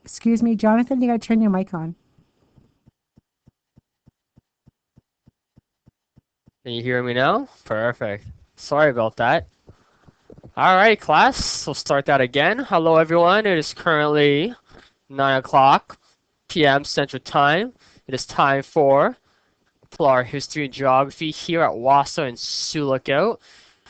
Excuse me, Jonathan, you gotta turn your mic on. Can you hear me now? Perfect. Sorry about that. Alright, class, we'll start that again. Hello, everyone. It is currently 9 o'clock p.m. Central Time. It is time for PLAR History and Geography here at WASA in Sioux Lookout.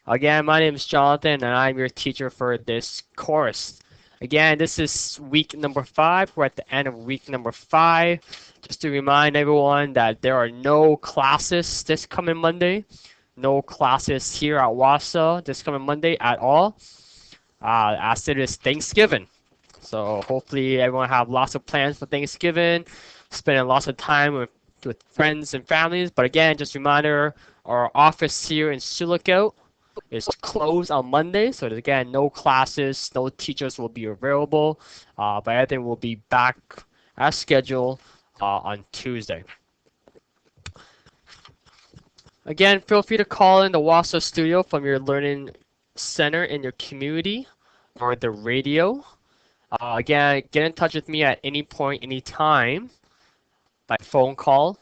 Again, my name is Jonathan, and I'm your teacher for this course. Again, this is week number 5. We're at the end of week number 5. Just to remind everyone that there are no classes this coming Monday. No classes here at WASA this coming Monday at all, as it is Thanksgiving. So hopefully everyone have lots of plans for Thanksgiving, spending lots of time with friends and families. But again, just a reminder, our office here in Sioux Lookout is closed on Monday, so again, no classes, no teachers will be available, but everything will be back as scheduled on Tuesday. Again, feel free to call in the WASA studio from your learning center in your community or the radio. Again, get in touch with me at any point, any time, by phone call,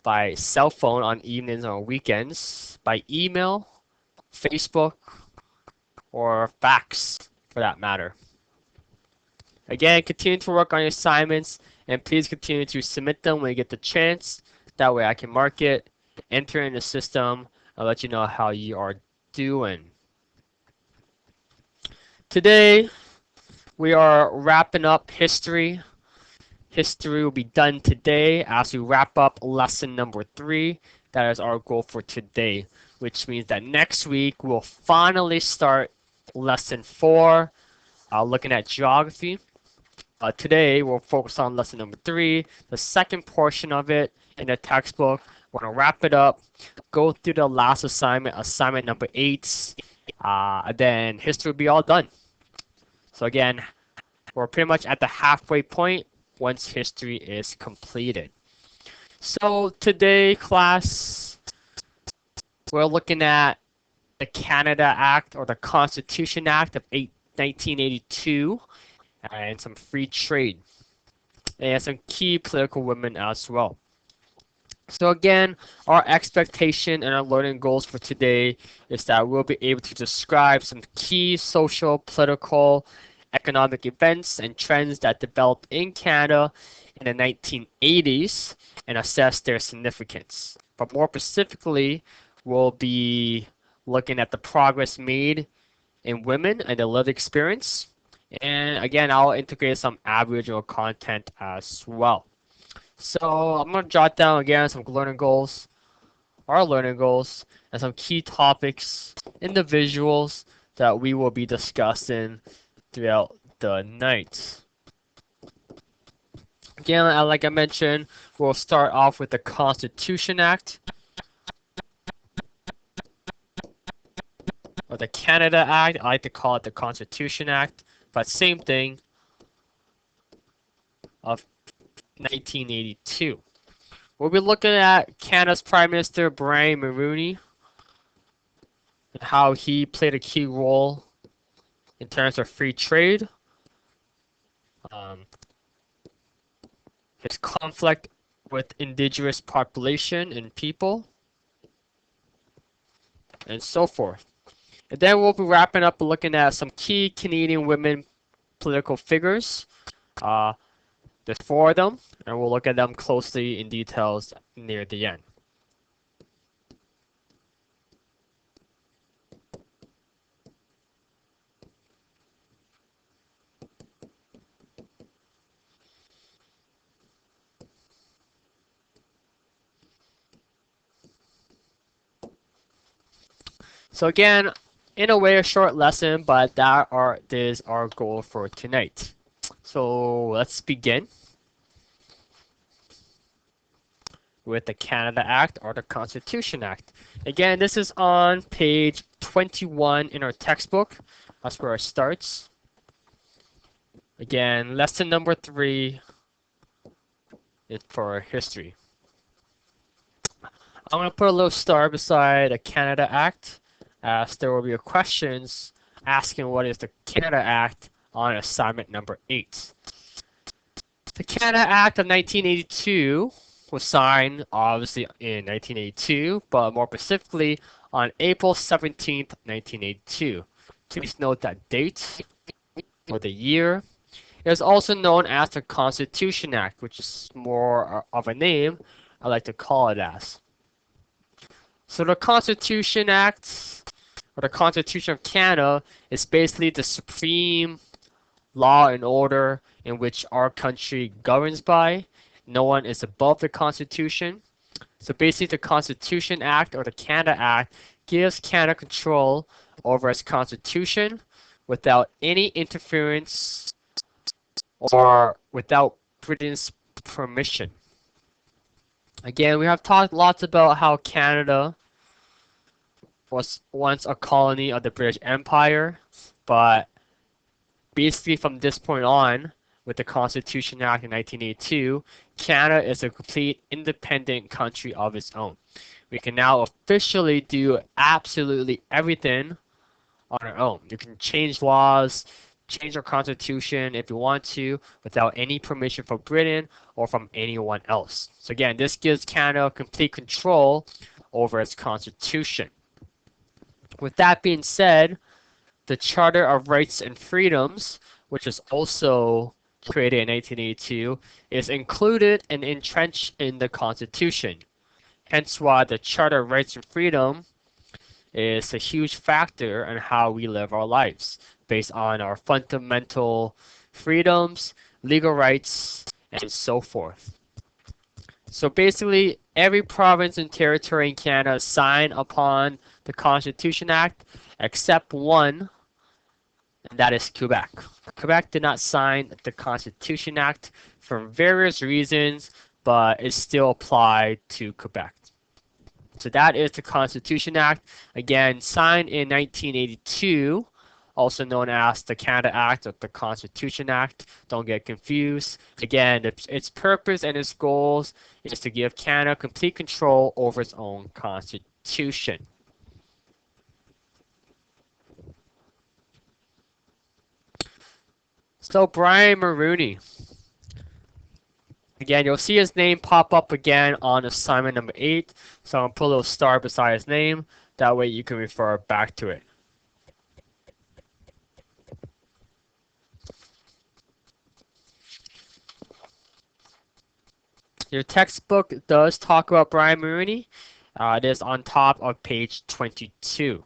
by cell phone on evenings or weekends, by email, Facebook, or fax for that matter. Again, continue to work on your assignments and please continue to submit them when you get the chance. That way I can mark it, enter in the system, and let you know how you are doing. Today, we are wrapping up history. History will be done today as we wrap up lesson number 3. That is our goal for today, which means that next week we'll finally start lesson 4, looking at geography. Today we'll focus on lesson number 3, the second portion of it in the textbook. We're going to wrap it up, go through the last assignment, assignment number 8, then history will be all done. So again, we're pretty much at the halfway point once history is completed. So today, class, we're looking at the Canada Act or the Constitution Act of 1982 and some free trade and some key political women as well. So again, our expectation and our learning goals for today is that we'll be able to describe some key social, political, economic events and trends that developed in Canada in the 1980s and assess their significance. But more specifically, we'll be looking at the progress made in women and the lived experience. And again, I'll integrate some Aboriginal content as well. So I'm going to jot down again some learning goals, our learning goals, and some key topics, individuals that we will be discussing throughout the night. Again, like I mentioned, we'll start off with the Constitution Act, or the Canada Act. I like to call it the Constitution Act, but same thing, of 1982. We'll be looking at Canada's Prime Minister Brian Mulroney and how he played a key role in terms of free trade, his conflict with indigenous population and people, and so forth. And then we'll be wrapping up looking at some key Canadian women political figures. There's 4 of them, and we'll look at them closely in details near the end. So again, in a way a short lesson, but that is our goal for tonight. So let's begin with the Canada Act or the Constitution Act. Again, this is on page 21 in our textbook. That's where it starts. Again, lesson number 3 is for history. I'm going to put a little star beside the Canada Act, as there will be questions asking what is the Canada Act on assignment number 8. The Canada Act of 1982 was signed, obviously, in 1982, but more specifically on April 17th, 1982. Please note that date or the year. It is also known as the Constitution Act, which is more of a name I like to call it as. So the Constitution Act, or the Constitution of Canada, is basically the supreme law and order in which our country governs by. No one is above the Constitution. So basically the Constitution Act or the Canada Act gives Canada control over its constitution without any interference or without Britain's permission. Again, we have talked lots about how Canada was once a colony of the British Empire, but basically from this point on, with the Constitution Act in 1982, Canada is a complete independent country of its own. We can now officially do absolutely everything on our own. You can change laws, change our constitution if you want to, without any permission from Britain or from anyone else. So again, this gives Canada complete control over its constitution. With that being said, the Charter of Rights and Freedoms, which is also created in 1982, is included and entrenched in the Constitution. Hence why the Charter of Rights and Freedom is a huge factor in how we live our lives, based on our fundamental freedoms, legal rights, and so forth. So basically, every province and territory in Canada signed upon the Constitution Act, except one, and that is Quebec. Quebec did not sign the Constitution Act for various reasons, but it still applied to Quebec. So that is the Constitution Act, again signed in 1982, also known as the Canada Act or the Constitution Act. Don't get confused. Again, its purpose and its goals is to give Canada complete control over its own constitution. So Brian Mulroney. Again, you'll see his name pop up again on assignment number 8. So I'm going to put a little star beside his name. That way you can refer back to it. Your textbook does talk about Brian Mulroney. It is on top of page 22.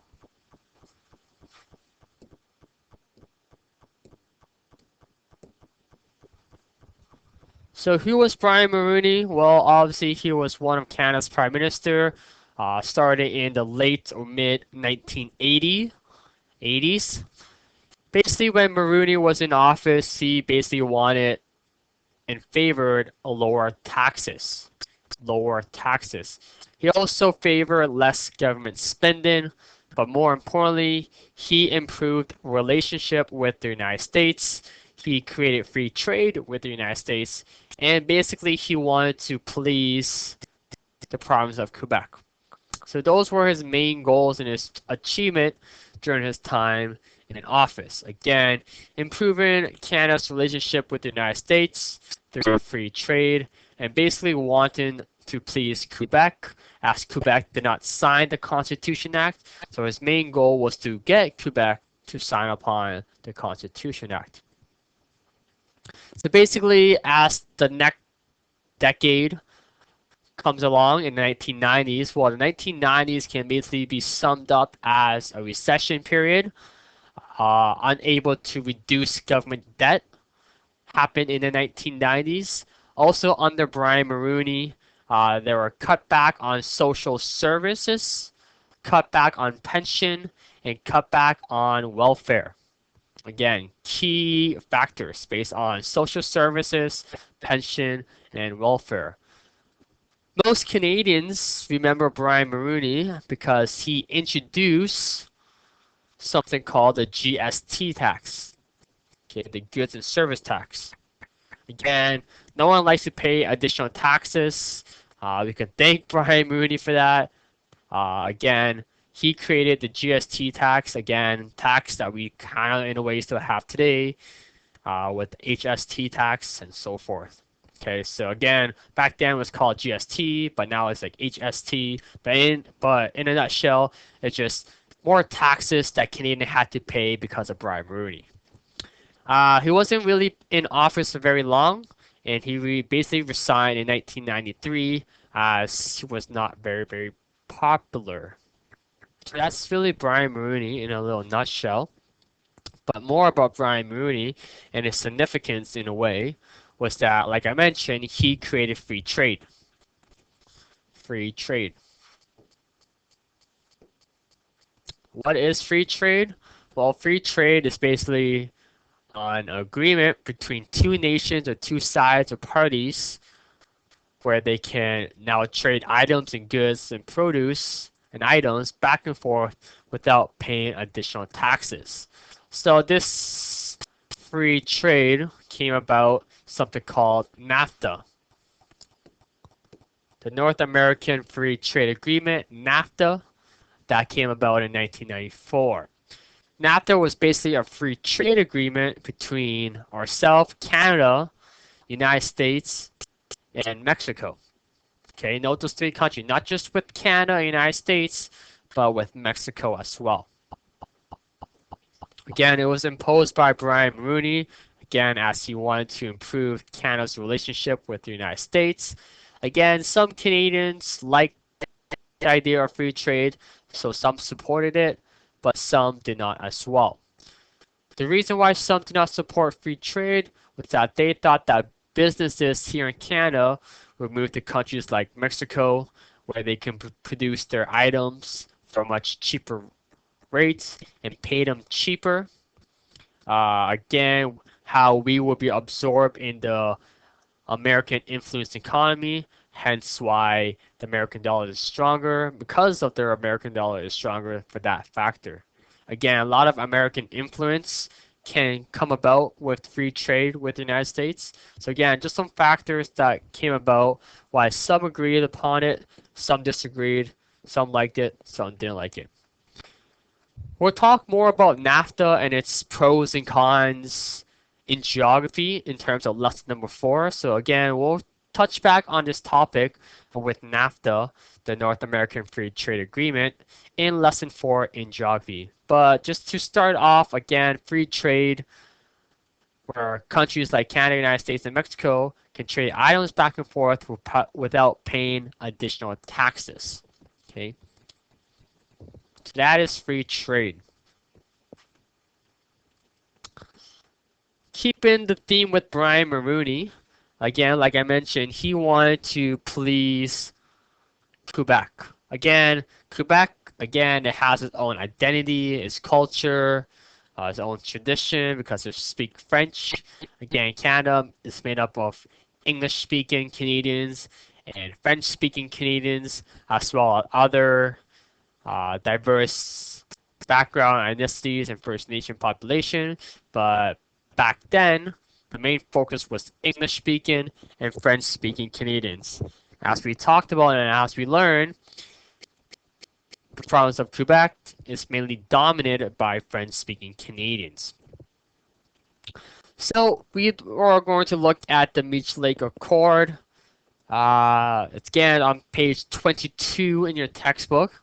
So who was Brian Mulroney? Well, obviously he was one of Canada's prime minister, started in the late or mid 1980s. Basically, when Mulroney was in office, he basically wanted and favored lower taxes. He also favored less government spending, but more importantly, he improved relationship with the United States. He created free trade with the United States, and basically he wanted to please the province of Quebec. So those were his main goals and his achievement during his time in office. Again, improving Canada's relationship with the United States through free trade, and basically wanting to please Quebec, as Quebec did not sign the Constitution Act. So his main goal was to get Quebec to sign upon the Constitution Act. So basically, as the next decade comes along in the 1990s, well, the 1990s can basically be summed up as a recession period, unable to reduce government debt, happened in the 1990s. Also under Brian Mulroney, there were cutback on social services, cutback on pension, and cutback on welfare. Again, key factors based on social services, pension, and welfare. Most Canadians remember Brian Mulroney because he introduced something called the GST tax, okay, the goods and service tax. Again, no one likes to pay additional taxes. We can thank Brian Mulroney for that. Again, he created the GST tax, again, tax that we kind of in a way still have today with HST tax and so forth. Okay, so again, back then it was called GST, but now it's like HST. But in a nutshell, it's just more taxes that Canadian had to pay because of Brian Mulroney. He wasn't really in office for very long, and basically resigned in 1993 as he was not very, very popular. So that's really Brian Mulroney in a little nutshell. But more about Brian Mulroney and his significance in a way was that, like I mentioned, he created free trade. Free trade. What is free trade? Well, free trade is basically an agreement between two nations or two sides or parties where they can now trade items and goods and produce and items back and forth without paying additional taxes. So this free trade came about something called NAFTA. The North American Free Trade Agreement, NAFTA, that came about in 1994. NAFTA was basically a free trade agreement between ourselves, Canada, United States, and Mexico. Okay, note those three countries, not just with Canada and United States, but with Mexico as well. Again, it was imposed by Brian Mulroney, again, as he wanted to improve Canada's relationship with the United States. Again, some Canadians liked the idea of free trade, so some supported it, but some did not as well. The reason why some did not support free trade was that they thought that businesses here in Canada would move to countries like Mexico, where they can produce their items for much cheaper rates and pay them cheaper. Again, how we will be absorbed in the American influenced economy, hence why the American dollar is stronger, because of their American dollar is stronger for that factor. Again, a lot of American influence can come about with free trade with the United States. So again, just some factors that came about, why some agreed upon it, some disagreed, some liked it, some didn't like it. We'll talk more about NAFTA and its pros and cons in geography in terms of lesson number 4. So again, we'll touch back on this topic with NAFTA, the North American Free Trade Agreement, in lesson 4 in geography. But just to start off, again, free trade, where countries like Canada, United States, and Mexico can trade items back and forth without paying additional taxes. Okay. So that is free trade. Keeping the theme with Brian Mulroney, again, like I mentioned, he wanted to please Quebec. Again, Quebec, again, it has its own identity, its culture, its own tradition because they speak French. Again, Canada is made up of English-speaking Canadians and French-speaking Canadians, as well as other diverse background, ethnicities, and First Nation population. But back then, the main focus was English-speaking and French-speaking Canadians. As we talked about and as we learned, the province of Quebec is mainly dominated by French-speaking Canadians. So we are going to look at the Meech Lake Accord. It's again on page 22 in your textbook.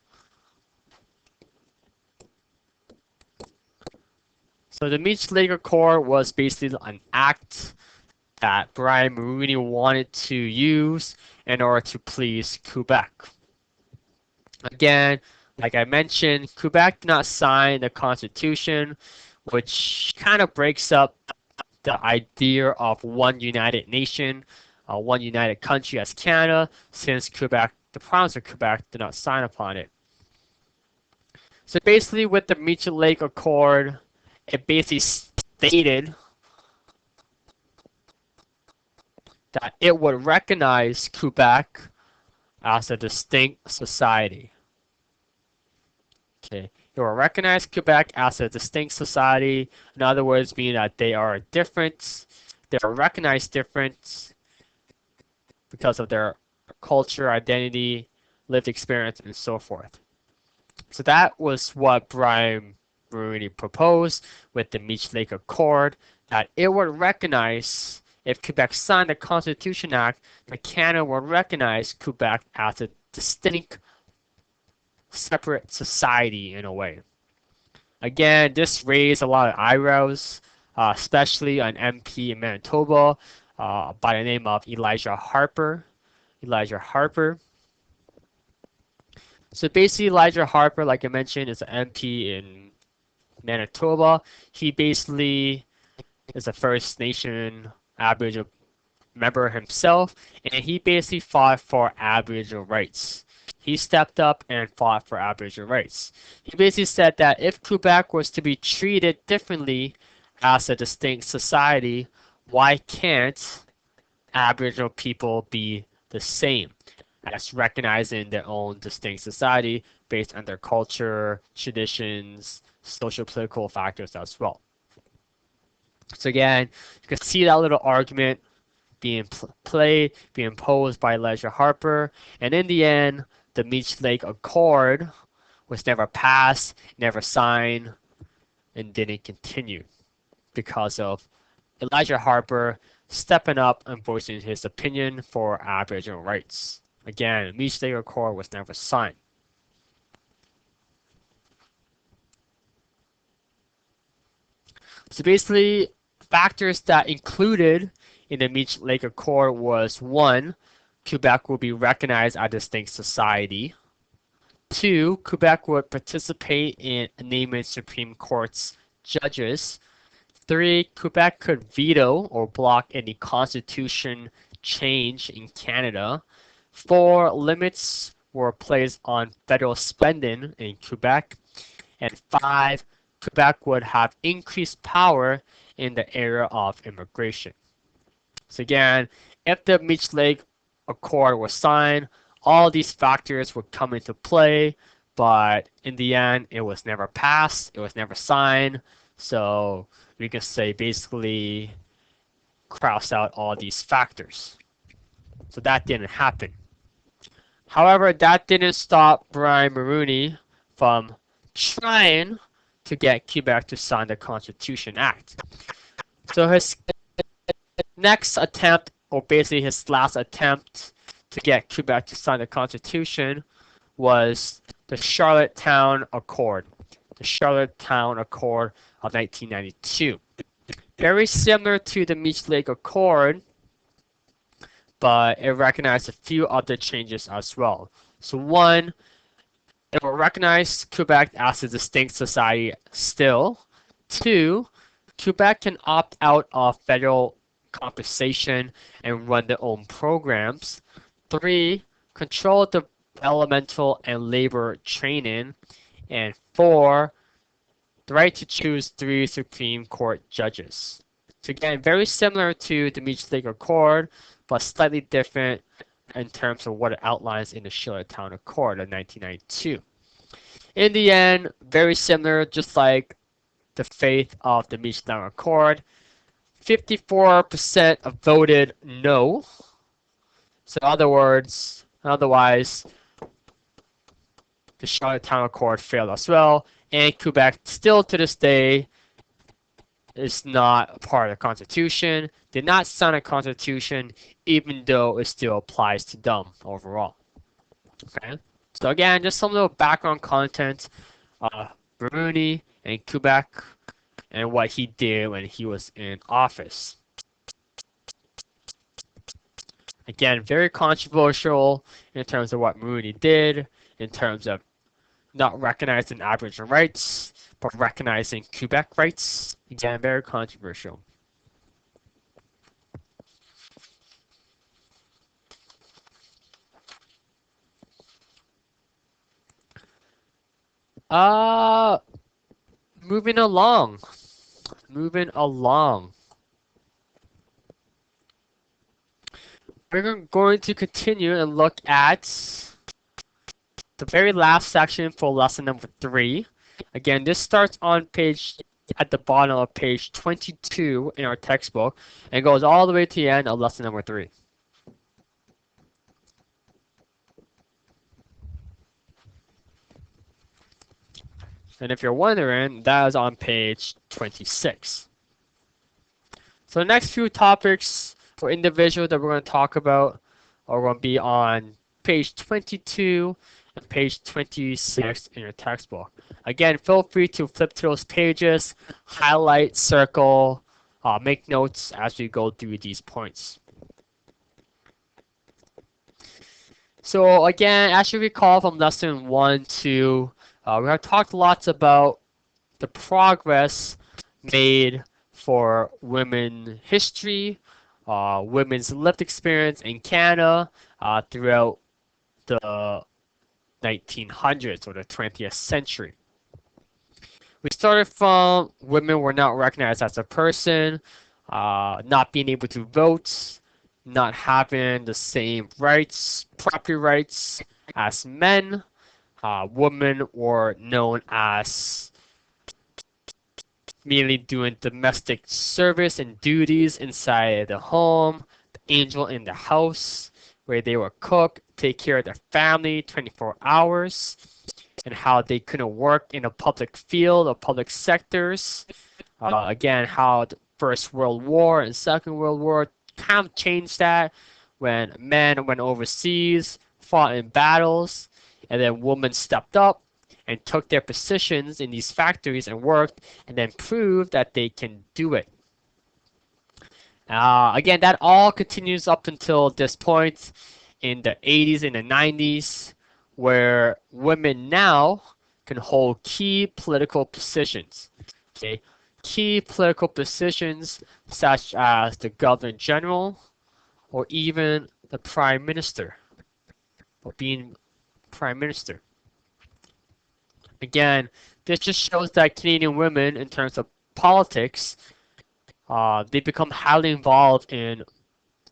So the Meech Lake Accord was basically an act that Brian Mulroney wanted to use in order to please Quebec. Again, like I mentioned, Quebec did not sign the Constitution, which kind of breaks up the idea of one united nation, one united country as Canada, since Quebec, the province of Quebec, did not sign upon it. So basically with the Meech Lake Accord, it basically stated that it would recognize Quebec as a distinct society. Okay, it will recognize Quebec as a distinct society. In other words, meaning that they are different. They are recognized different because of their culture, identity, lived experience, and so forth. So that was what Brian Mulroney proposed with the Meech Lake Accord, that it would recognize If Quebec signed the Constitution Act, then Canada will recognize Quebec as a distinct, separate society in a way. Again, this raised a lot of eyebrows, especially an MP in Manitoba by the name of Elijah Harper. Elijah Harper. So basically, Elijah Harper, like I mentioned, is an MP in Manitoba. He basically is a First Nation Aboriginal member himself, and he basically fought for Aboriginal rights. He stepped up and fought for Aboriginal rights. He basically said that if Quebec was to be treated differently as a distinct society, why can't Aboriginal people be the same as recognizing their own distinct society based on their culture, traditions, social political factors as well. So again, you can see that little argument being played, being posed by Elijah Harper, and in the end, the Meech Lake Accord was never passed, never signed, and didn't continue because of Elijah Harper stepping up and voicing his opinion for Aboriginal rights. Again, the Meech Lake Accord was never signed. So basically, factors that included in the Meech Lake Accord was 1. Quebec will be recognized as a distinct society. 2. Quebec would participate in naming Supreme Court's judges. 3. Quebec could veto or block any constitution change in Canada. 4. Limits were placed on federal spending in Quebec. And 5. Quebec would have increased power in the area of immigration. So again, if the Meech Lake Accord was signed, all these factors would come into play, but in the end, it was never passed, it was never signed, so we can say basically cross out all these factors. So that didn't happen. However, that didn't stop Brian Mulroney from trying to get Quebec to sign the Constitution Act. So his next attempt, or basically his last attempt to get Quebec to sign the Constitution, was the Charlottetown Accord. The Charlottetown Accord of 1992. Very similar to the Meech Lake Accord, but it recognized a few other changes as well. So 1, it will recognize Quebec as a distinct society still. 2, Quebec can opt out of federal compensation and run their own programs. 3, control developmental and labor training. And 4, the right to choose 3 Supreme Court judges. So again, very similar to the Meech Lake Accord, but slightly different in terms of what it outlines in the Charlottetown Accord of 1992. In the end, very similar, just like the fate of the Meech Lake Accord. 54% voted no. So in other words, otherwise, the Charlottetown Accord failed as well, and Quebec still to this day is not a part of the Constitution, did not sign a Constitution, even though it still applies to them overall. Okay, so again, just some little background content, Mulroney and Quebec, and what he did when he was in office. Again, very controversial in terms of what Mulroney did, in terms of not recognizing Aboriginal rights, but recognizing Quebec rights. Again, very controversial. Moving along. We're going to continue and look at the very last section for lesson number 3. Again, this starts on at the bottom of page 22 in our textbook and goes all the way to the end of lesson number 3. And if you're wondering, that is on page 26. So the next few topics for individual that we're going to talk about are going to be on page 22 and page 26 in your textbook. Again, feel free to flip to those pages, highlight, circle, make notes as we go through these points. So again, as you recall from lesson 1, 2, we have talked lots about the progress made for women history, women's lived experience in Canada throughout the 1900s or the 20th century. We started from women were not recognized as a person, not being able to vote, not having the same rights, property rights as men. Women were known as merely doing domestic service and duties inside the home, the angel in the house, where they would cook, take care of their family 24 hours, and how they couldn't work in a public field or public sectors. Again, how the First World War and Second World War kind of changed that when men went overseas, fought in battles, and then women stepped up and took their positions in these factories and worked and then proved that they can do it. Again, that all continues up until this point in the 80s and the 90s, where women now can hold key political positions. Okay, key political positions such as the Governor General or even the Prime Minister, or being Prime Minister. Again, this just shows that Canadian women, in terms of politics, they become highly involved in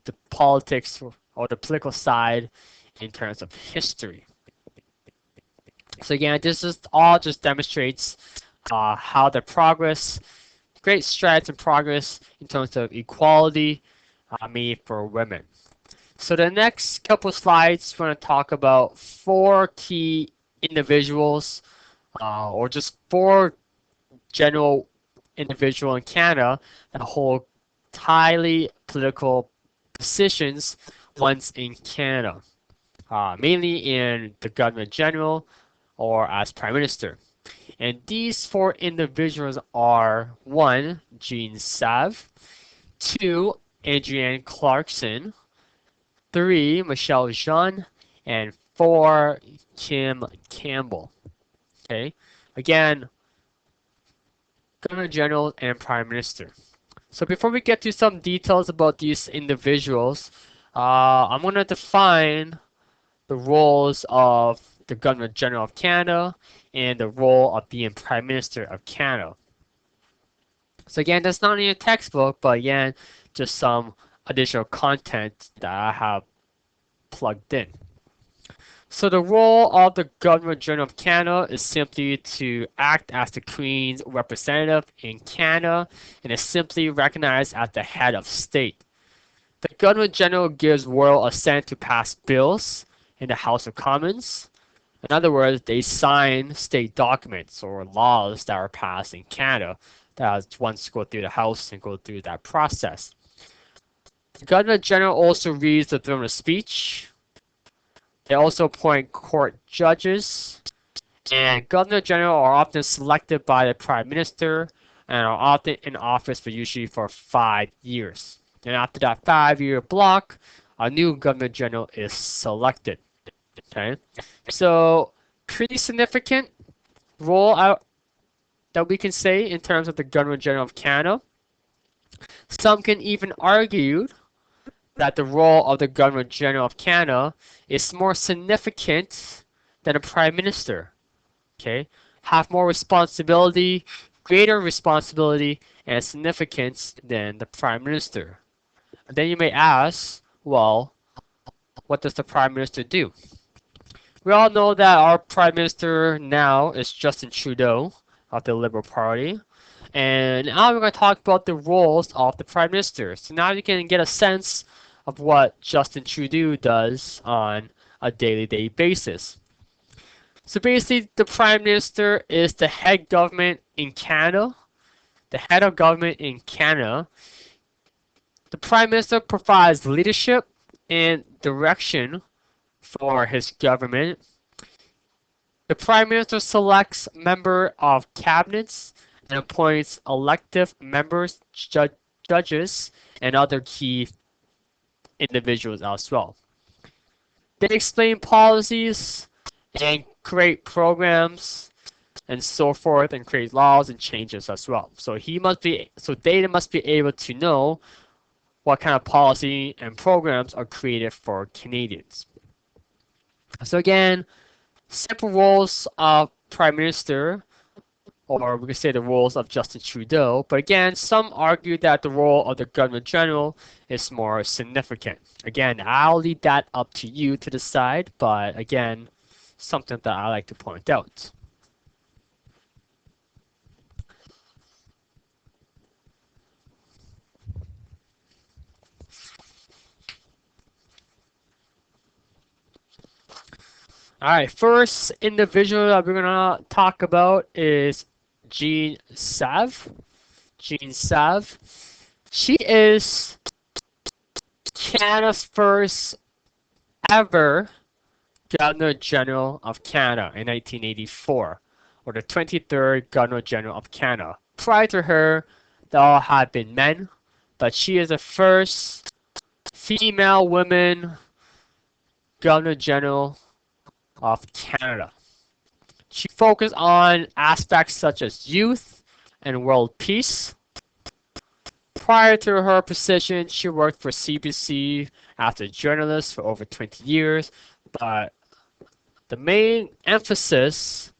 the politics or the political side in terms of history. So again, this is all just demonstrates how the progress, great strides and progress in terms of equality made for women. So the next couple slides, we're going to talk about 4 key individuals or just 4 general individual in Canada that hold highly political positions once in Canada, mainly in the Governor General or as Prime Minister. And these 4 individuals are 1. Jean Sauve, 2. Adrienne Clarkson, 3. Michelle Jean, and 4. Kim Campbell. Okay, again, Governor General and Prime Minister. So before we get to some details about these individuals, I'm going to define the roles of the Governor General of Canada and the role of being Prime Minister of Canada. So again, that's not in your textbook, but again, just some additional content that I have plugged in. So the role of the Governor General of Canada is simply to act as the Queen's representative in Canada and is simply recognized as the head of state. The Governor General gives royal assent to pass bills in the House of Commons. In other words, they sign state documents or laws that are passed in Canada that once go through the House and go through that process. The Governor General also reads the throne of speech. They also appoint court judges, and Governor General are often selected by the Prime Minister and are often in office for usually for 5 years. And after that 5-year block, a new Governor General is selected. Okay, so pretty significant role that we can say in terms of the Governor General of Canada. Some can even argue that the role of the Governor General of Canada is more significant than a Prime Minister. Okay, have more responsibility, greater responsibility and significance than the Prime Minister. And then you may ask, well, what does the Prime Minister do? We all know that our Prime Minister now is Justin Trudeau of the Liberal Party. And now we're going to talk about the roles of the Prime Minister. So now you can get a sense of what Justin Trudeau does on a day-to-day basis. So basically, the Prime Minister is the head government in Canada. The head of government in Canada The Prime Minister provides leadership and direction for his government. The Prime Minister selects members of cabinets and appoints elective members, judges, and other key individuals as well. They explain policies and create programs and so forth, and create laws and changes as well. So they must be able to know what kind of policy and programs are created for Canadians. So again, simple roles of Prime Minister, or we could say the roles of Justin Trudeau, but again, some argue that the role of the Governor General is more significant. Again, I'll leave that up to you to decide, but again, something that I like to point out. Alright, first individual that we're gonna talk about is Jean Sauve. Jean Sauve. She is Canada's first ever Governor General of Canada in 1984, or the 23rd Governor General of Canada. Prior to her, they all had been men, but she is the first female woman Governor General of Canada. She focused on aspects such as youth and world peace. Prior to her position, she worked for CBC as a journalist for over 20 years, but the main emphasis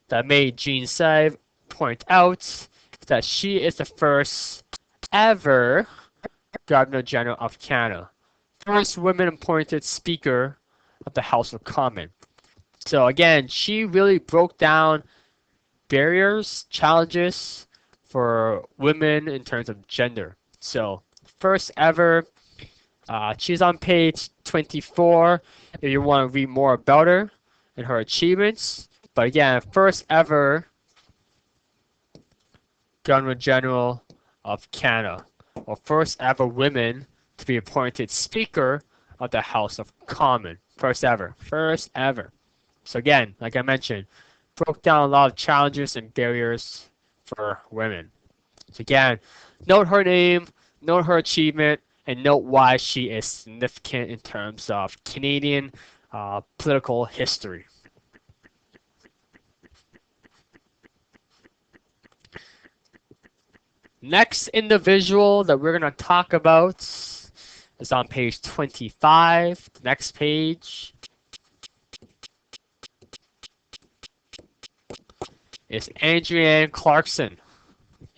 that made Jean Sauve point out is that she is the first ever Governor General of Canada, first woman appointed Speaker of the House of Commons. So again, she really broke down barriers, challenges for women in terms of gender. So first ever, she's on page 24 if you want to read more about her and her achievements. But again, first ever Governor General of Canada, or first ever woman to be appointed Speaker of the House of Commons. First ever. First ever. So again, like I mentioned, broke down a lot of challenges and barriers for women. So again, note her name, note her achievement, and note why she is significant in terms of Canadian political history. Next individual that we're going to talk about is on page 25. Next page is Andrea Clarkson.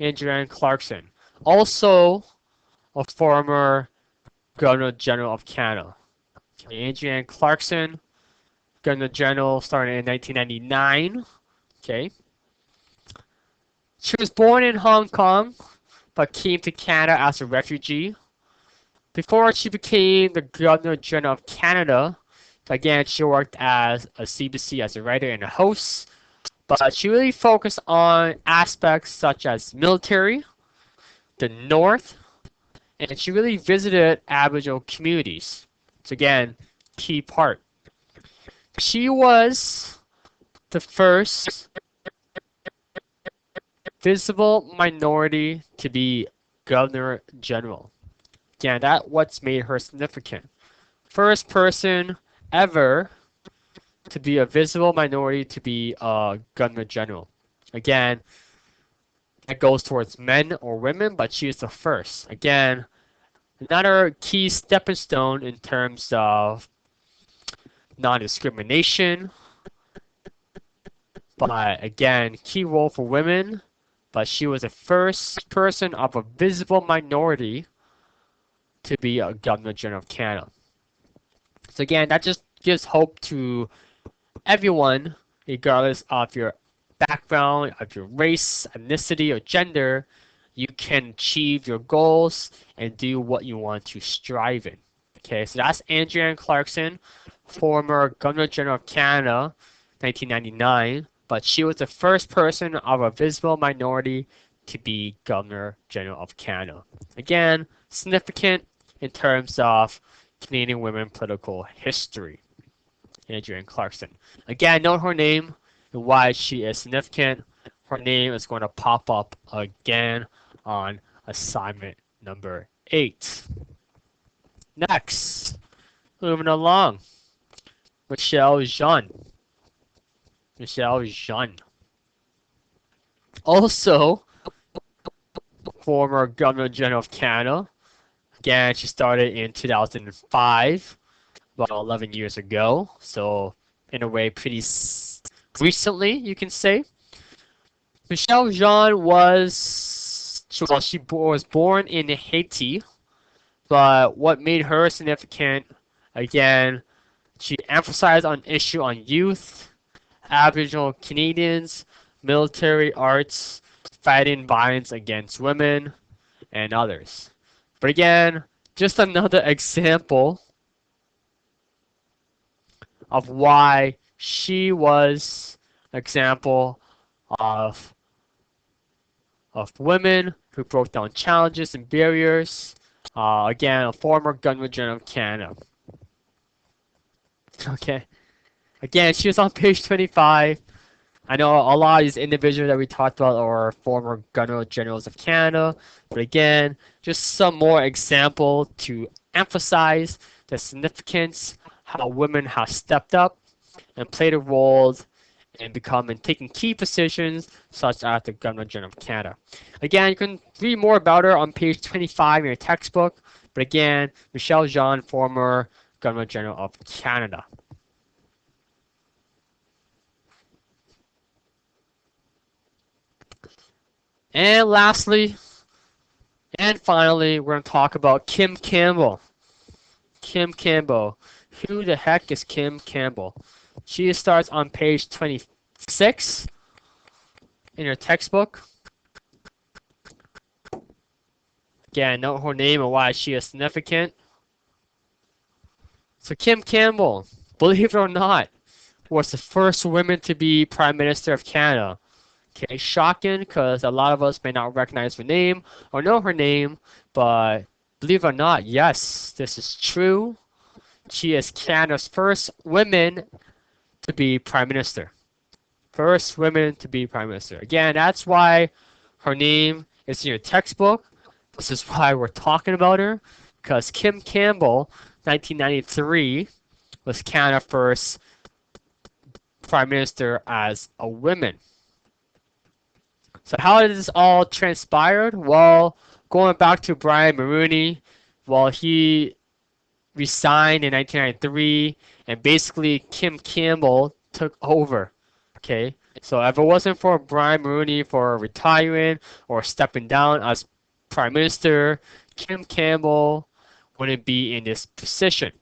Andrea Clarkson, also a former Governor General of Canada. Okay, Andrea Clarkson, Governor General, started in 1999. Okay. She was born in Hong Kong, but came to Canada as a refugee. Before she became the Governor General of Canada, again, she worked as a CBC as a writer and a host, but she really focused on aspects such as military, the North, and she really visited Aboriginal communities. So again, key part. She was the first visible minority to be Governor General. Again, that's what's made her significant. First person ever to be a visible minority to be a Governor General. Again, that goes towards men or women, but she is the first. Again, another key stepping stone in terms of non-discrimination, but again, key role for women, but she was the first person of a visible minority to be a Governor General of Canada. So again, that just gives hope to everyone, regardless of your background, of your race, ethnicity, or gender. You can achieve your goals and do what you want to strive in. Okay, so that's Andrea Clarkson, former Governor General of Canada, 1999, but she was the first person of a visible minority to be Governor General of Canada. Again, significant in terms of Canadian women political history. Adrienne Clarkson. Again, note her name and why she is significant. Her name is going to pop up again on assignment number 8. Next, moving along, Michelle Jean. Michelle Jean. Also, former Governor General of Canada. Again, she started in 2005, about 11 years ago. So, in a way, pretty recently, you can say. Michelle Jean was born in Haiti, but what made her significant, again, she emphasized on issue on youth, Aboriginal Canadians, military arts, fighting violence against women, and others. But again, just another example of why she was an example of women who broke down challenges and barriers. Again, a former Governor General of Canada. Okay. Again, she was on page 25. I know a lot of these individuals that we talked about are former Governor Generals of Canada. But again, just some more example to emphasize the significance, how women have stepped up and played a role and taking key positions such as the Governor General of Canada. Again, you can read more about her on page 25 in your textbook. But again, Michelle Jean, former Governor General of Canada. And lastly, and finally, we're going to talk about Kim Campbell. Kim Campbell. Who the heck is Kim Campbell? She starts on page 26 in your textbook. Again, note her name and why she is significant. So Kim Campbell, believe it or not, was the first woman to be Prime Minister of Canada. Okay, shocking because a lot of us may not recognize her name or know her name, but believe it or not, yes, this is true. She is Canada's first woman to be Prime Minister. First woman to be Prime Minister. Again, that's why her name is in your textbook. This is why we're talking about her, because Kim Campbell, 1993, was Canada's first Prime Minister as a woman. So how did this all transpired? Well, going back to Brian Mulroney, well, he resigned in 1993, and basically Kim Campbell took over. Okay, so if it wasn't for Brian Mulroney for retiring or stepping down as Prime Minister, Kim Campbell wouldn't be in this position.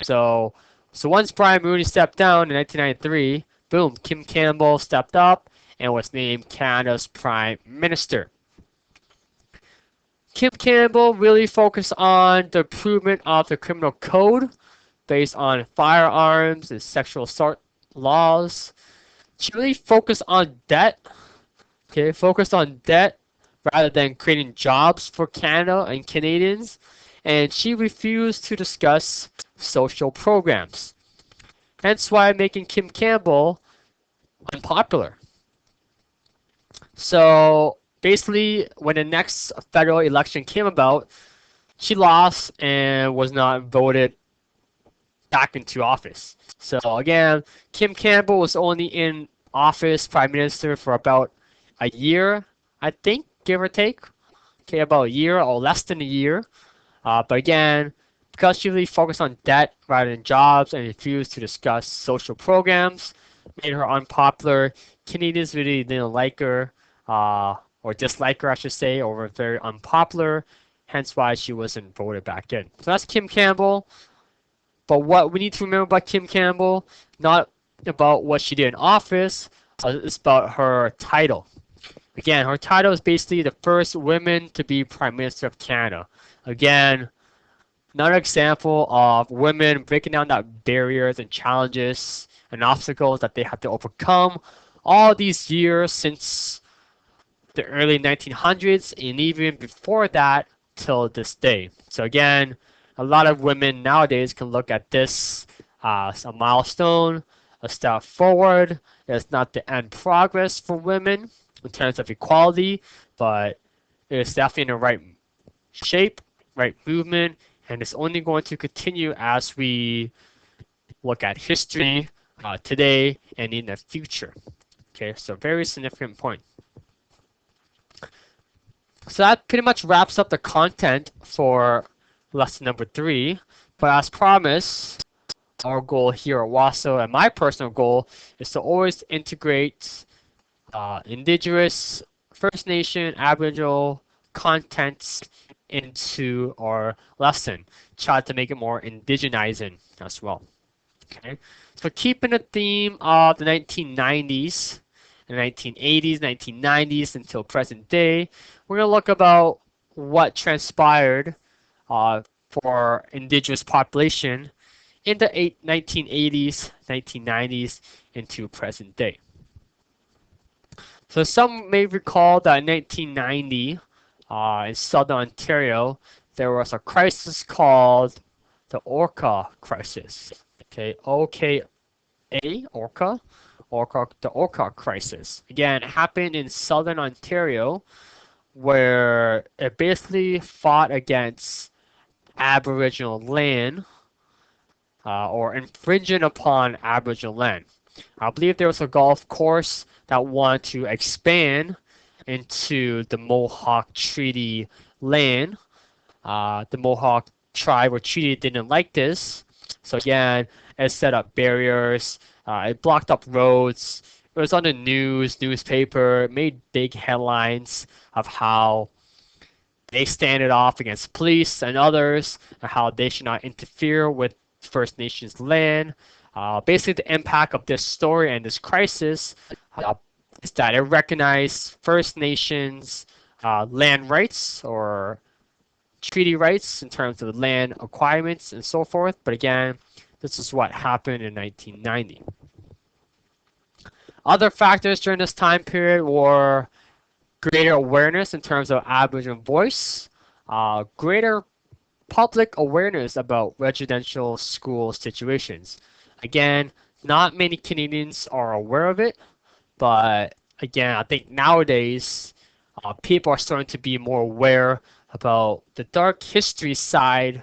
So once Brian Mulroney stepped down in 1993, boom, Kim Campbell stepped up and was named Canada's Prime Minister. Kim Campbell really focused on the improvement of the criminal code based on firearms and sexual assault laws. She really focused on debt. Okay, focused on debt rather than creating jobs for Canada and Canadians. And she refused to discuss social programs. Hence why making Kim Campbell unpopular. So basically, when the next federal election came about, she lost and was not voted back into office. So again, Kim Campbell was only in office, Prime Minister, for about a year, I think, give or take. Okay, about a year or less than a year. But again, because she really focused on debt rather than jobs and refused to discuss social programs, made her unpopular. Canadians really didn't like her, or dislike her, I should say, or were very unpopular, hence why she wasn't voted back in. So that's Kim Campbell. But what we need to remember about Kim Campbell, not about what she did in office, it's about her title. Again, her title is basically the first woman to be Prime Minister of Canada. Again, another example of women breaking down that barriers and challenges and obstacles that they have to overcome all these years since the early 1900s, and even before that till this day. So again, a lot of women nowadays can look at this as a milestone, a step forward. It's not the end progress for women in terms of equality, but it's definitely in the right shape, right movement, and it's only going to continue as we look at history today and in the future. Okay, so very significant point. So that pretty much wraps up the content for lesson number 3. But as promised, our goal here at WASO and my personal goal is to always integrate Indigenous, First Nation, Aboriginal contents into our lesson. Try to make it more indigenizing as well. Okay, so keeping the theme of the 1990s, the 1980s, 1990s until present day, we're going to look about what transpired for indigenous population in the 1980s, 1990s into present day. So some may recall that in 1990 in southern Ontario, there was a crisis called the Orca crisis. Okay, OKA, the Orca crisis. Again, it happened in southern Ontario, where it basically fought against Aboriginal land or infringing upon Aboriginal land. I believe there was a golf course that wanted to expand into the Mohawk Treaty land. The Mohawk tribe or treaty didn't like this. So again, it set up barriers. It blocked up roads. It was on the newspaper. It made big headlines of how they stand it off against police and others, and how they should not interfere with First Nations land. Basically, the impact of this story and this crisis is that it recognized First Nations land rights or treaty rights in terms of the land acquirements and so forth. But again, this is what happened in 1990. Other factors during this time period were greater awareness in terms of Aboriginal voice, greater public awareness about residential school situations. Again, not many Canadians are aware of it, but again, I think nowadays people are starting to be more aware about the dark history side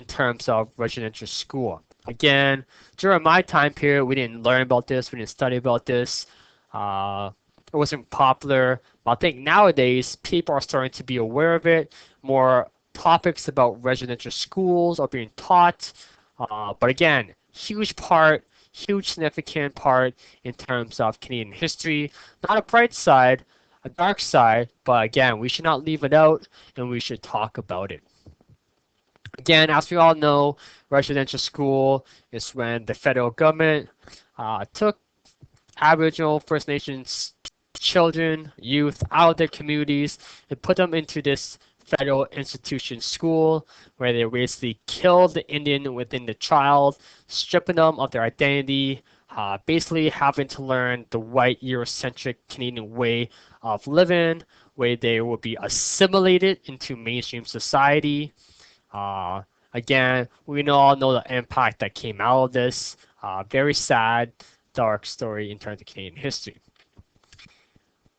in terms of residential school. Again, during my time period, we didn't learn about this, we didn't study about this. It wasn't popular, but I think nowadays people are starting to be aware of it. More topics about residential schools are being taught. But again, huge significant part in terms of Canadian history. Not a bright side, a dark side, but again, we should not leave it out and we should talk about it. Again, as we all know, residential school is when the federal government took Aboriginal First Nations children, youth out of their communities and put them into this federal institution school where they basically kill the Indian within the child, stripping them of their identity, basically having to learn the white Eurocentric Canadian way of living, where they will be assimilated into mainstream society. Again, we all know the impact that came out of this. Very sad, dark story in terms of Canadian history.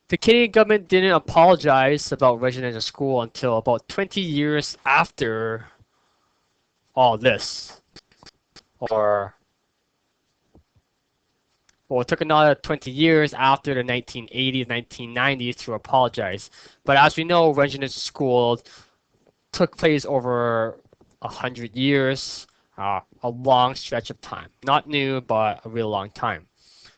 The Canadian government didn't apologize about residential school until about 20 years after all this. Or it took another 20 years after the 1980s, 1990s to apologize. But as we know, residential school took place over 100 years, a long stretch of time. Not new, but a real long time.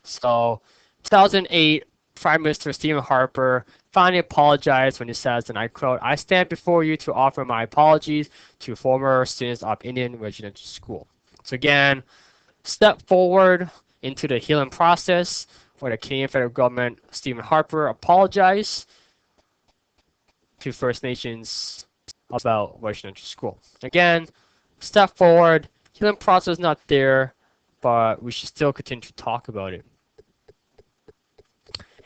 So 2008, Prime Minister Stephen Harper finally apologized when he says, and I quote, "I stand before you to offer my apologies to former students of Indian Residential School." So again, step forward into the healing process where the Canadian federal government, Stephen Harper, apologized to First Nations about residential school. Again, step forward, healing process is not there, but we should still continue to talk about it.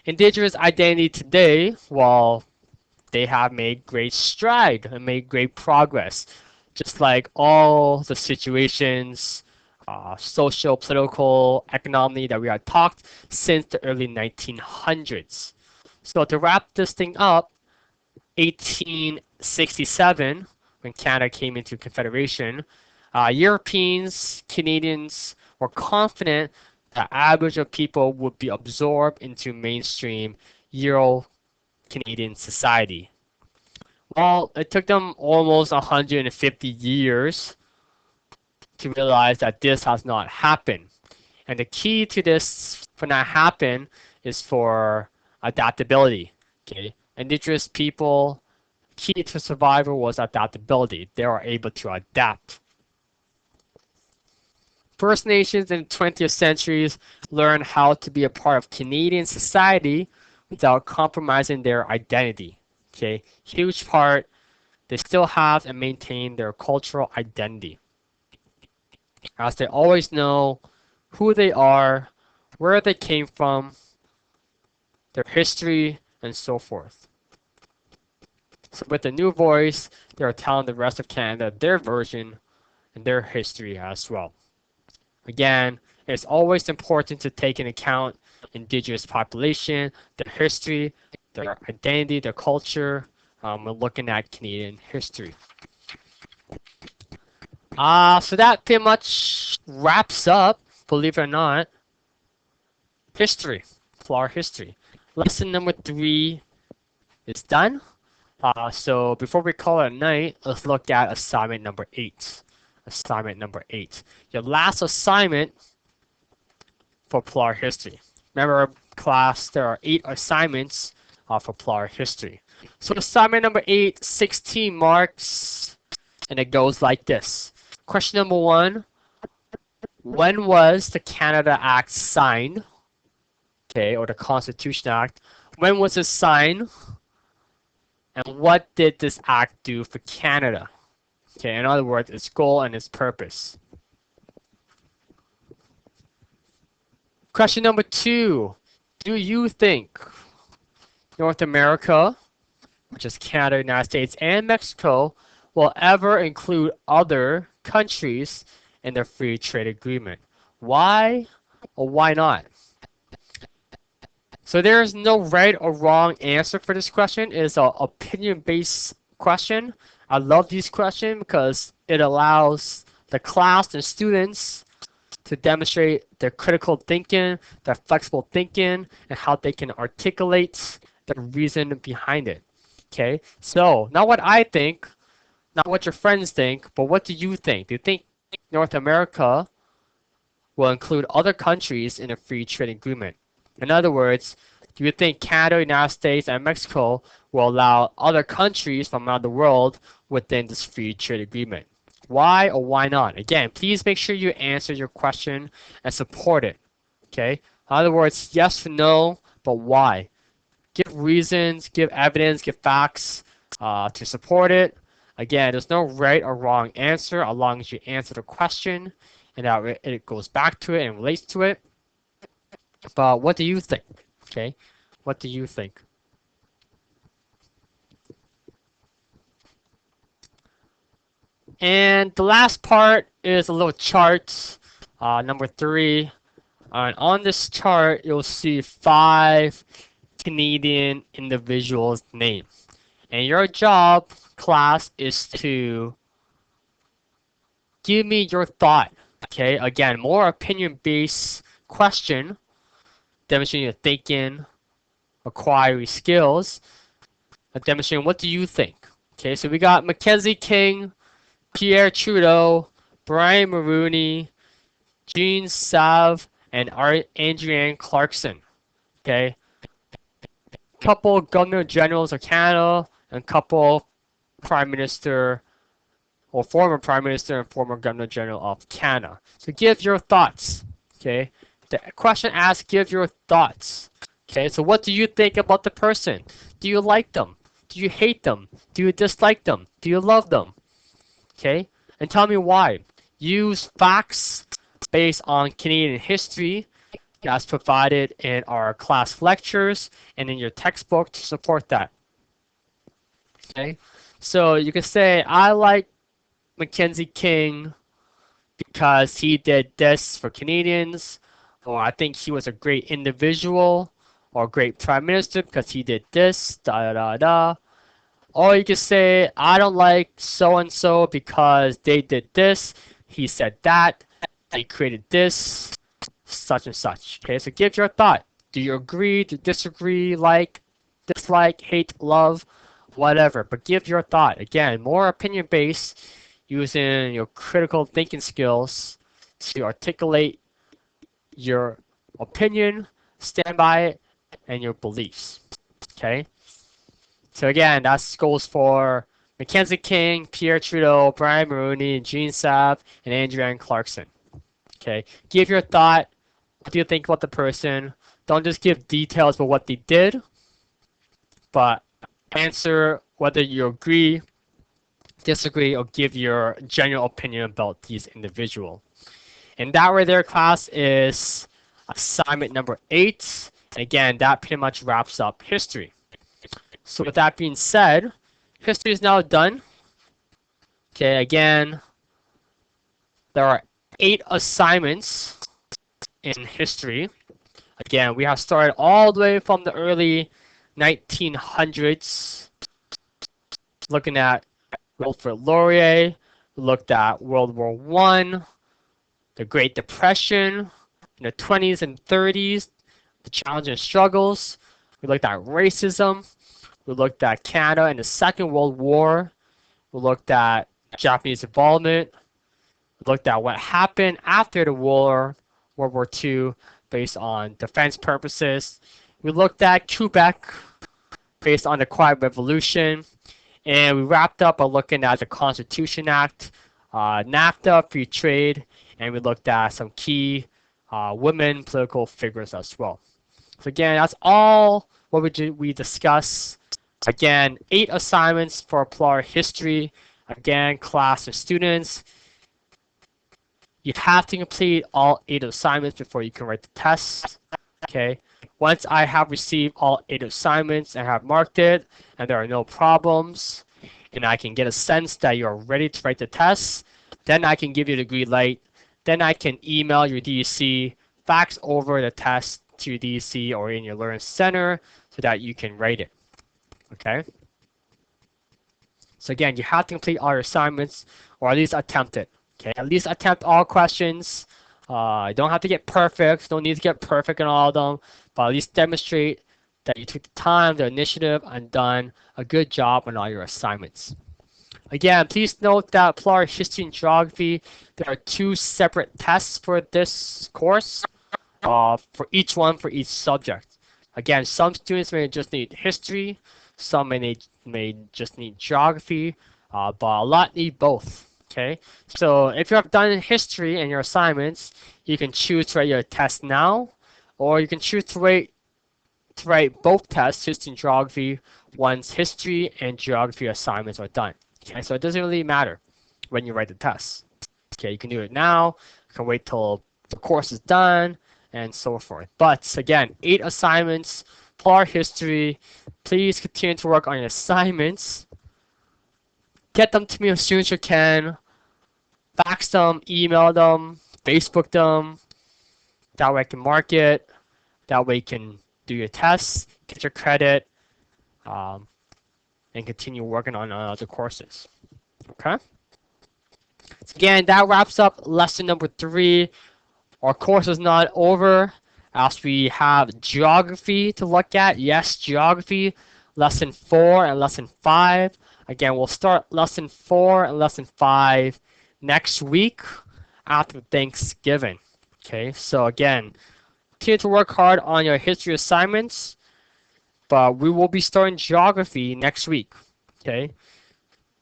Indigenous identity today, well, they have made great stride and made great progress. Just like all the situations, social, political, economy that we have talked since the early 1900s. So to wrap this thing up, 1867, when Canada came into Confederation, Europeans, Canadians were confident that Aboriginal people would be absorbed into mainstream Euro-Canadian society. Well, it took them almost 150 years to realize that this has not happened. And the key to this for not happen is for adaptability. Okay, indigenous people, key to survival was adaptability. They are able to adapt. First Nations in the 20th centuries learned how to be a part of Canadian society without compromising their identity. Okay, huge part. They still have and maintain their cultural identity, as they always know who they are, where they came from, their history, and so forth. So with the new voice, they are telling the rest of Canada their version and their history as well. Again, it's always important to take into account Indigenous population, their history, their identity, their culture, when looking at Canadian history. So that pretty much wraps up, believe it or not, history, PLAR history. Lesson number 3 is done. So before we call it a night, let's look at assignment number 8. Assignment number 8. Your last assignment for PLAR history. Remember, class, there are 8 assignments for PLAR history. So assignment number 8, 16 marks, and it goes like this. Question number 1, when was the Canada Act signed? Okay, or the Constitution Act. When was it signed? And what did this act do for Canada? Okay, in other words, its goal and its purpose. Question number 2, do you think North America, which is Canada, United States, and Mexico, will ever include other countries in the free trade agreement? Why or why not? So there is no right or wrong answer for this question. It is an opinion-based question. I love these questions because it allows the class and students to demonstrate their critical thinking, their flexible thinking, and how they can articulate the reason behind it. Okay, so not what I think, not what your friends think, but what do you think? Do you think North America will include other countries in a free trade agreement? In other words, do you think Canada, United States, and Mexico will allow other countries from around the world within this free trade agreement? Why or why not? Again, please make sure you answer your question and support it. Okay? In other words, yes or no, but why? Give reasons, give evidence, give facts to support it. Again, there's no right or wrong answer as long as you answer the question and that it goes back to it and relates to it. But what do you think? Okay, what do you think? And the last part is a little chart, number 3. And on this chart, you'll see 5 Canadian individuals' names. And your job, class, is to give me your thought. Okay, again, more opinion-based question, demonstrating your thinking, acquiring skills, demonstrating what do you think. Okay, so we got Mackenzie King, Pierre Trudeau, Brian Mulroney, Jean Sauve, and Andreanne Clarkson. Okay, couple governor generals of Canada and couple prime minister or former prime minister and former governor general of Canada. So give your thoughts. Okay, the question asks, give your thoughts. Okay, so what do you think about the person? Do you like them? Do you hate them? Do you dislike them? Do you love them? Okay, and tell me why. Use facts based on Canadian history that's provided in our class lectures and in your textbook to support that. Okay, so you can say, I like Mackenzie King because he did this for Canadians, or I think he was a great individual or a great prime minister because he did this, da da da da. Or you can say, I don't like so and so because they did this, he said that, they created this, such and such. Okay, so give your thought. Do you agree, do you disagree, like, dislike, hate, love, whatever? But give your thought. Again, more opinion based, using your critical thinking skills to articulate your opinion, stand by it, and your beliefs. Okay? So again, that goes for Mackenzie King, Pierre Trudeau, Brian Mulroney, Gene Sauve, and Andrea Clarkson. Okay? Give your thought. What do you think about the person? Don't just give details about what they did, but answer whether you agree, disagree, or give your general opinion about these individuals. And that right there, class, is assignment number 8. And again, that pretty much wraps up history. So with that being said, history is now done. Okay, again, there are 8 assignments in history. Again, we have started all the way from the early 1900s, looking at Wilfrid Laurier, we looked at World War I, the Great Depression in the 20s and 30s, the challenges and struggles. We looked at racism. We looked at Canada in the Second World War. We looked at Japanese involvement. We looked at what happened after the war, World War II, based on defense purposes. We looked at Quebec based on the Quiet Revolution. And we wrapped up by looking at the Constitution Act, NAFTA, free trade, and we looked at some key women political figures as well. So again, that's all what we discuss. Again, 8 assignments for PLAR history. Again, class and students, you have to complete all 8 assignments before you can write the test. Okay. Once I have received all 8 assignments and have marked it, and there are no problems, and I can get a sense that you're ready to write the test, then I can give you the green light. Then I can email your DEC, fax over the test to your DEC or in your Learning Center so that you can write it. Okay? So again, you have to complete all your assignments, or at least attempt it. Okay? At least attempt all questions. You don't have to get perfect. Don't need to get perfect in all of them, but at least demonstrate that you took the time, the initiative, and done a good job on all your assignments. Again, please note that PLAR History and Geography, there are 2 separate tests for this course, for each one for each subject. Again, some students may just need history, some may just need geography, but a lot need both. Okay, so if you have done history in your assignments, you can choose to write your test now, or you can choose to write both tests, history and geography, once history and geography assignments are done. Okay, so it doesn't really matter when you write the test. Okay, you can do it now, you can wait till the course is done, and so forth. But again, 8 assignments, PLAR history. Please continue to work on your assignments. Get them to me as soon as you can. Fax them, email them, Facebook them. That way I can mark it. That way you can do your tests, get your credit, and continue working on other courses. Okay? So again, that wraps up lesson number 3. Our course is not over, as we have geography to look at. Yes, geography, lesson 4 and lesson 5. Again, we'll start lesson 4 and lesson 5 next week after Thanksgiving. Okay, so again, continue to work hard on your history assignments, but we will be starting geography next week. Okay,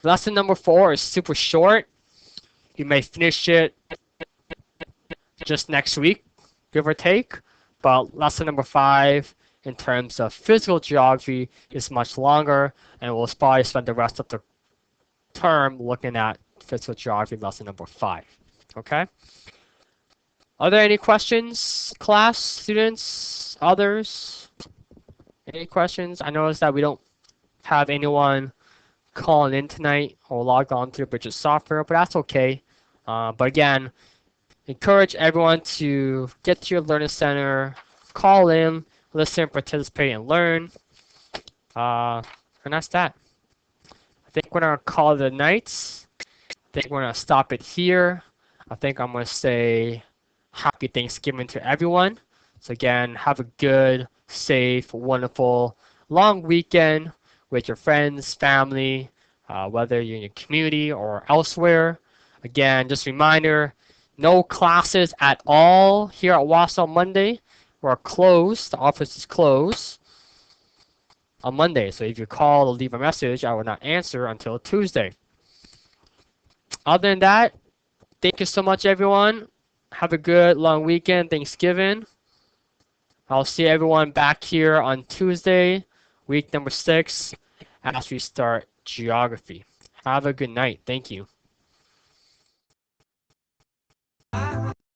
lesson number 4 is super short. You may finish it just next week, give or take, but lesson number 5 in terms of physical geography is much longer, and we'll probably spend the rest of the term looking at physical geography lesson number 5. Okay? Are there any questions, class, students, others? Any questions? I noticed that we don't have anyone calling in tonight or log on to the Bridges software, but that's okay. But again, encourage everyone to get to your learning center, call in, listen, participate, and learn. And that's that. I think we're gonna call it a night. I think we're gonna stop it here. I think I'm gonna say happy Thanksgiving to everyone. So again, have a good, safe, wonderful, long weekend with your friends, family, whether you're in your community or elsewhere. Again, just a reminder, no classes at all here at Wausau Monday. We're closed. The office is closed on Monday. So if you call or leave a message, I will not answer until Tuesday. Other than that, thank you so much, everyone. Have a good long weekend, Thanksgiving. I'll see everyone back here on Tuesday, week number 6, as we start geography. Have a good night. Thank you.